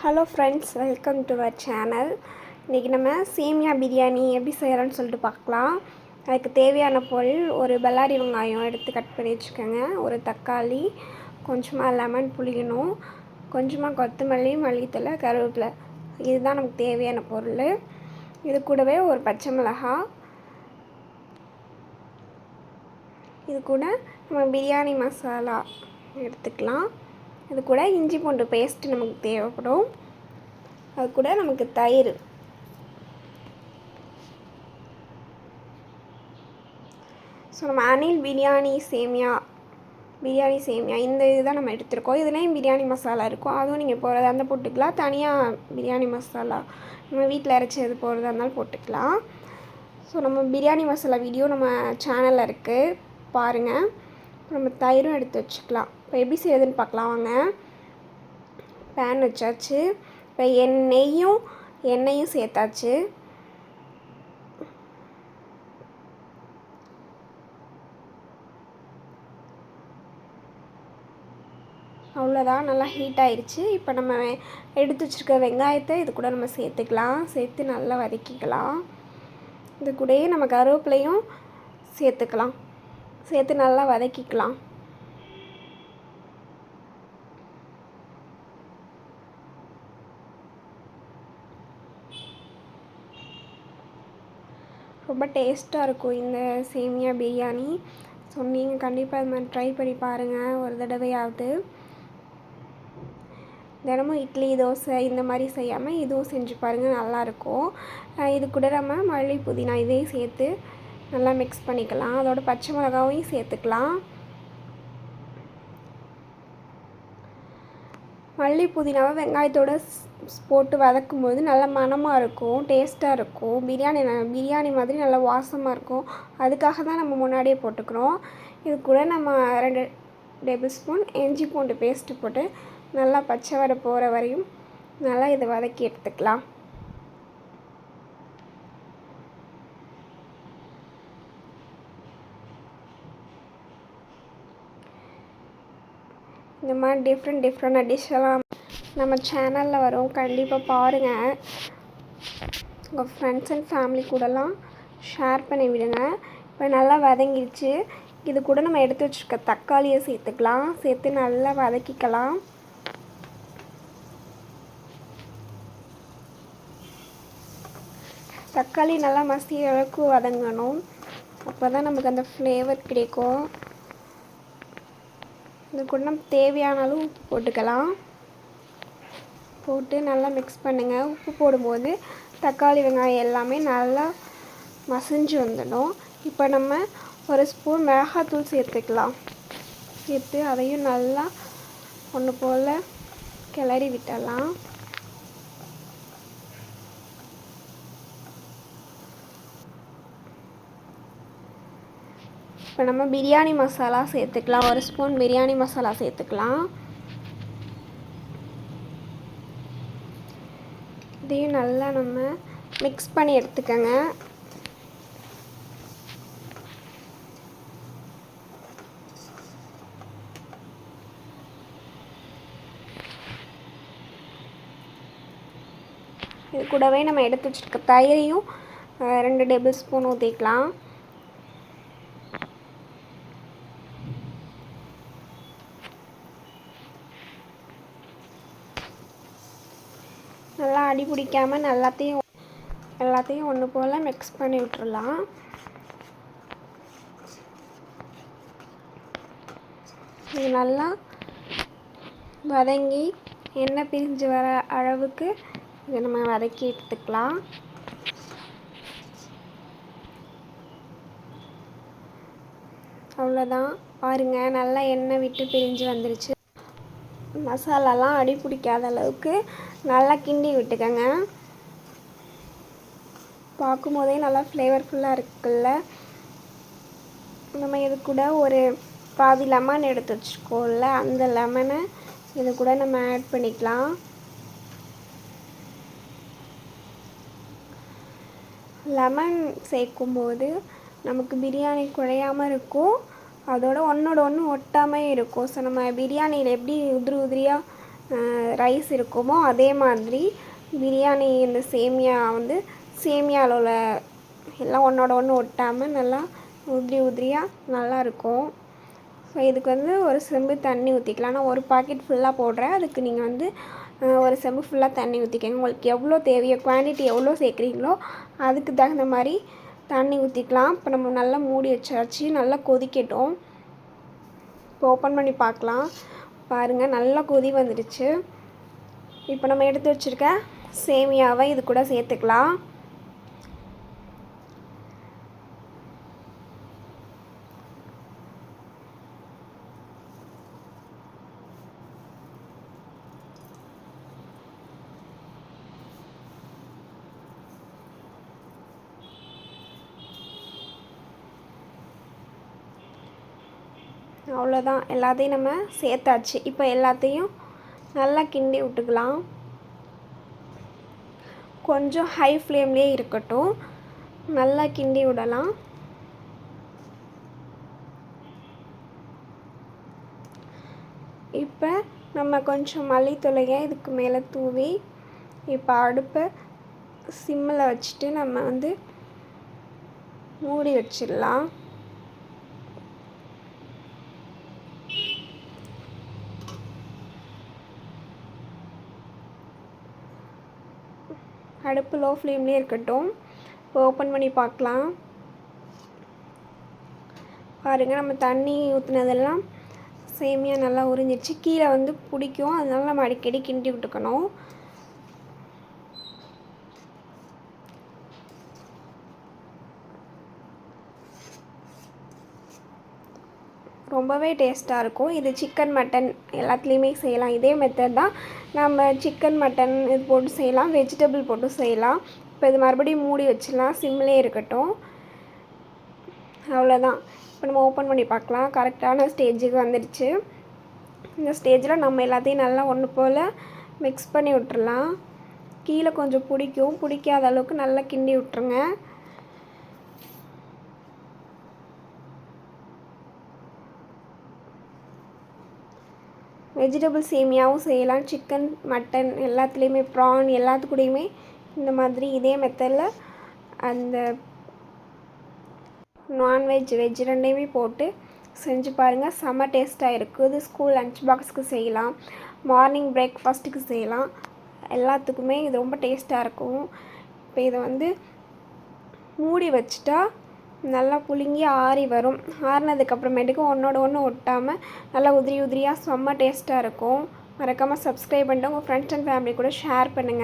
Hello friends, welcome to our channel. இன்றைக்கி நம்ம சேமியா பிரியாணி எப்படி செய்கிறோன்னு சொல்லிட்டு பார்க்கலாம். அதுக்கு தேவையான பொருள் ஒரு பல்லாரி வெங்காயம் எடுத்து கட் பண்ணி வச்சுக்கோங்க, ஒரு தக்காளி, கொஞ்சமாக லெமன் புளியணும், கொஞ்சமாக கொத்தமல்லி, மல்லித்தழை, கருவேப்பிலை. இதுதான் நமக்கு தேவையான பொருள். இது கூடவே ஒரு பச்சை மிளகாய், இது கூட நம்ம பிரியாணி மசாலா எடுத்துக்கலாம். இது கூட இஞ்சி பூண்டு பேஸ்ட்டு நமக்கு தேவைப்படும். அது கூட நமக்கு தயிர். ஸோ நம்ம அனில் பிரியாணி சேமியா இந்த இதுதான் நம்ம எடுத்துருக்கோம். இதுலேயும் பிரியாணி மசாலா இருக்கும், அதுவும் நீங்கள் போகிறதா இருந்தால் போட்டுக்கலாம். தனியாக பிரியாணி மசாலா நம்ம வீட்டில் அரைச்சது போகிறதா இருந்தாலும் போட்டுக்கலாம். ஸோ நம்ம பிரியாணி மசாலா வீடியோ நம்ம சேனலில் இருக்குது, பாருங்கள். நம்ம தயிரும் எடுத்து வச்சுக்கலாம். இப்போ எப்படி செய்யுதுன்னு பார்க்கலாம் வாங்க. பேன் வச்சாச்சு. இப்போ எண்ணெயும் சேர்த்தாச்சு. அவ்வளோதான், நல்லா ஹீட் ஆயிடுச்சு. இப்போ நம்ம எடுத்து வச்சுருக்க வெங்காயத்தை இது கூட நம்ம சேர்த்துக்கலாம். சேர்த்து நல்லா வதக்கிக்கலாம். இது கூடயே நம்ம கருவேப்பிலையும் சேர்த்துக்கலாம். சேர்த்து நல்லா வதக்கிக்கலாம். ரொம்ப டேஸ்ட்டாக இருக்கும் இந்த சேமியா பிரியாணி. ஸோ நீங்கள் கண்டிப்பாக இது மாதிரி ட்ரை பண்ணி பாருங்கள் ஒரு தடவையாவது. தினமும் இட்லி, தோசை இந்த மாதிரி செய்யாமல் இதுவும் செஞ்சு பாருங்கள், நல்லாயிருக்கும். இது கூட நம்ம மல்லி, புதினா இதையும் சேர்த்து நல்லா மிக்ஸ் பண்ணிக்கலாம். அதோட பச்சை மிளகாவையும் சேர்த்துக்கலாம். மல்லி, புதினாவை வெங்காயத்தோடு போட்டு வதக்கும்போது நல்லா மணமாக இருக்கும், டேஸ்ட்டாக இருக்கும். பிரியாணி மாதிரி நல்லா வாசமாக இருக்கும். அதுக்காக தான் நம்ம முன்னாடியே போட்டுக்கிறோம். இது கூட நம்ம 2 டேபிள் ஸ்பூன் இஞ்சி பூண்டு பேஸ்ட்டு போட்டு நல்லா பச்சை வடை போகிற வரையும் நல்லா இதை வதக்கி எடுத்துக்கலாம். இந்த மாதிரி டிஃப்ரெண்ட் டிஷ்ஷெல்லாம் நம்ம சேனலில் வரும், கண்டிப்பாக பாருங்கள். உங்கள் ஃப்ரெண்ட்ஸ் அண்ட் ஃபேமிலி கூடலாம் ஷேர் பண்ணி விடுங்க. இப்போ நல்லா வதங்கிடுச்சு. இது கூட நம்ம எடுத்து வச்சுருக்க தக்காளியை சேர்த்துக்கலாம். சேர்த்து நல்லா வதக்கிக்கலாம். தக்காளி நல்லா மசிய அளவுக்கு வதங்கணும், அப்போ தான் நமக்கு அந்த ஃப்ளேவர் கிடைக்கும். இது கூட நம்ம தேவையான அளவு உப்பு போட்டுக்கலாம். போட்டு நல்லா மிக்ஸ் பண்ணுங்கள். உப்பு போடும்போது தக்காளி, வெங்காயம் எல்லாமே நல்லா மசிஞ்சு வந்துடும். இப்போ நம்ம 1 ஸ்பூன் மிளகாத்தூள் சேர்த்துக்கலாம். சேர்த்து அதையும் நல்லா ஒன்று போல் கிளறி விட்டுடலாம். இப்போ நம்ம பிரியாணி மசாலா சேர்த்துக்கலாம். 1 ஸ்பூன் பிரியாணி மசாலா சேர்த்துக்கலாம். இதையும் நல்லா நம்ம மிக்ஸ் பண்ணி எடுத்துக்கோங்க. இது கூடவே நம்ம எடுத்து வச்சுருக்க தயிரையும் 2 டேபிள் ஸ்பூன் ஊற்றிக்கலாம். நல்லா அடி பிடிக்காமல் எல்லாத்தையும் ஒன்று போல் மிக்ஸ் பண்ணி விட்டுறலாம். இது நல்லா வதங்கி எண்ணெய் பிரிஞ்சு வர அளவுக்கு இதை நம்ம வதக்கி எடுத்துக்கலாம். அவ்வளோதான், பாருங்கள், நல்லா எண்ணெய் விட்டு பிரிஞ்சு வந்துருச்சு. மசாலாலாம் அடி பிடிக்காத அளவுக்கு நல்லா கிண்டி விட்டுக்கோங்க. பார்க்கும்போதே நல்லா ஃப்ளேவர்ஃபுல்லாக இருக்குல்ல. நம்ம இது கூட ஒரு பாதி லெமன் எடுத்து வச்சுக்கோல்ல, அந்த லெமனை இது கூட நம்ம ஆட் பண்ணிக்கலாம். லெமன் சேர்க்கும்போது நமக்கு பிரியாணி குழையாமல் இருக்கும், அதோட ஒன்றோட ஒன்று ஒட்டாமல் இருக்கும். ஸோ நம்ம பிரியாணியில் எப்படி உதிரியாக ரைஸ் இருக்குமோ அதே மாதிரி பிரியாணி இந்த சேமியா வந்து சேமியாவில் உள்ள எல்லாம் ஒன்றோட ஒன்று ஒட்டாமல் நல்லா உதிரியாக நல்லாயிருக்கும். ஸோ இதுக்கு வந்து ஒரு செம்பு தண்ணி ஊற்றிக்கலாம். நான் ஒரு பாக்கெட் ஃபுல்லாக போடுறேன். அதுக்கு நீங்கள் வந்து ஒரு செம்பு ஃபுல்லாக தண்ணி ஊற்றிக்கங்க. உங்களுக்கு எவ்வளோ தேவையோ குவான்டிட்டி எவ்வளோ சேர்க்குறீங்களோ அதுக்கு தகுந்த மாதிரி தண்ணி ஊற்றிக்கலாம். இப்போ நம்ம நல்லா மூடி வச்சாச்சு, நல்லா கொதிக்கட்டும். இப்போ ஓப்பன் பண்ணி பார்க்கலாம். பாருங்கள், நல்லா கொதி வந்துடுச்சு. இப்போ நம்ம எடுத்து வச்சுருக்க சேமியாவை இது கூட சேர்த்துக்கலாம். அவ்வளோதான், எல்லாத்தையும் நம்ம சேர்த்தாச்சு. இப்போ எல்லாத்தையும் நல்லா கிண்டி விட்டுக்கலாம். கொஞ்சம் ஹை ஃப்ளேம்லேயே இருக்கட்டும், நல்லா கிண்டி விடலாம். இப்போ நம்ம கொஞ்சம் மல்லித்தூளையை இதுக்கு மேலே தூவி இப்போ அடுப்பை சிம்மில் வச்சுட்டு நம்ம வந்து மூடி வச்சிடலாம். அடுப்பு லோ ஃப்ளேம்லேயே இருக்கட்டும். இப்போ ஓப்பன் பண்ணி பார்க்கலாம். பாருங்கள், நம்ம தண்ணி ஊற்றுனதெல்லாம் சேமியா நல்லா உறிஞ்சிடுச்சு. கீழே வந்து பிடிக்கும், அதனால நம்ம அடிக்கடி கிண்டி விட்டுக்கணும். ரொம்பவே டேஸ்ட்டாக இருக்கும். இது சிக்கன் மட்டன் எல்லாத்துலேயுமே செய்யலாம். இதே மெத்தட் தான். நம்ம சிக்கன் மட்டன் இது போட்டு செய்யலாம், வெஜிடபிள் போட்டு செய்யலாம். இப்போ இது மறுபடியும் மூடி வச்சிடலாம், சிம்மிலே இருக்கட்டும். அவ்வளோதான். இப்போ நம்ம ஓப்பன் பண்ணி பார்க்கலாம். கரெக்டான ஸ்டேஜுக்கு வந்துடுச்சு. இந்த ஸ்டேஜில் நம்ம எல்லாத்தையும் நல்லா ஒன்று போல் மிக்ஸ் பண்ணி விட்டுறலாம். கீழே கொஞ்சம் பிடிக்காத அளவுக்கு நல்லா கிண்டி விட்டுருங்க. வெஜிடபிள் சேமியாவும் செய்யலாம், சிக்கன் மட்டன் எல்லாத்துலேயுமே, ப்ரான் எல்லாத்துக்கூடையுமே இந்த மாதிரி இதே மெத்தடில் அந்த நான்வெஜ் வெஜ் ரெண்டையுமே போட்டு செஞ்சு பாருங்கள். செம்ம டேஸ்ட்டாக இருக்குது. ஸ்கூல் லன்ச் பாக்ஸுக்கு செய்யலாம், மார்னிங் பிரேக்ஃபாஸ்ட்டுக்கு செய்யலாம், எல்லாத்துக்குமே இது ரொம்ப டேஸ்ட்டாக இருக்கும். இப்போ இதை வந்து மூடி வச்சுட்டா நல்லா புழுங்கி ஆறி வரும். ஆறினதுக்கப்புறமேட்டுக்கு ஒன்றோட ஒன்று ஒட்டாமல் நல்லா உதிரியாக செம்ம டேஸ்ட்டாக இருக்கும். மறக்காமல் சப்ஸ்கிரைப் பண்ணிட்டு உங்கள் ஃப்ரெண்ட்ஸ் அண்ட் ஃபேமிலி கூட ஷேர் பண்ணுங்கள்.